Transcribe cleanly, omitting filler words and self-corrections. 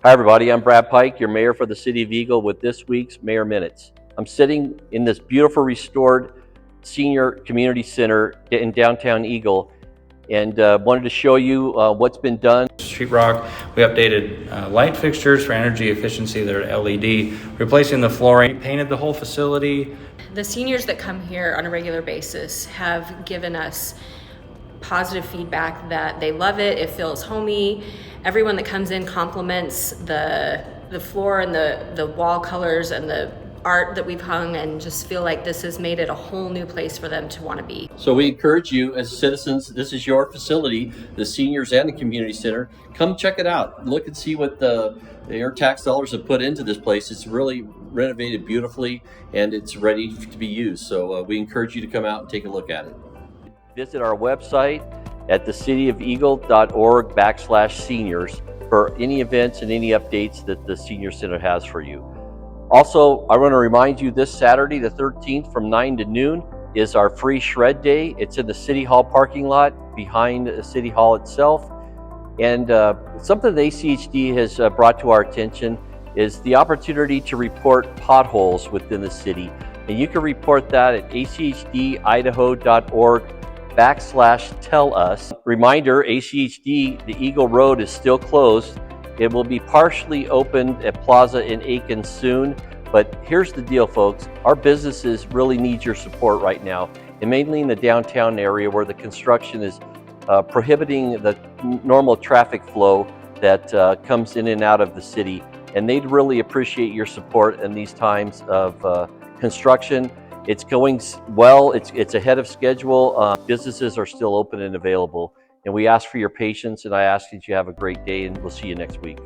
Hi everybody, I'm Brad Pike, your mayor for the City of Eagle with this week's Mayor Minutes. I'm sitting in this beautiful restored senior community center in downtown Eagle and wanted to show you what's been done. Sheetrock, we updated light fixtures for energy efficiency, they're LED, replacing the flooring, painted the whole facility. The seniors that come here on a regular basis have given us positive feedback that they love it, it feels homey. Everyone that comes in compliments the floor and the wall colors and the art that we've hung, and just feel like this has made it a whole new place for them to want to be. So we encourage you as citizens, this is your facility, the seniors and the community center. Come check it out. Look and see what your tax dollars have put into this place. It's really renovated beautifully and it's ready to be used. So we encourage you to come out and take a look at it. Visit our website at thecityofeagle.org/seniors for any events and any updates that the Senior Center has for you. Also, I want to remind you this Saturday, the 13th from 9 to noon is our free shred day. It's in the City Hall parking lot behind the City Hall itself. And something that ACHD has brought to our attention is the opportunity to report potholes within the city. And you can report that at achdIdaho.org/tell us. Reminder, ACHD, the Eagle Road is still closed. It will be partially opened at Plaza and Aikens soon, but here's the deal, folks. Our businesses really need your support right now, and mainly in the downtown area where the construction is prohibiting the normal traffic flow that comes in and out of the city. And they'd really appreciate your support in these times of construction. It's going well, it's ahead of schedule. Businesses are still open and available. And we ask for your patience, and I ask that you have a great day, and we'll see you next week.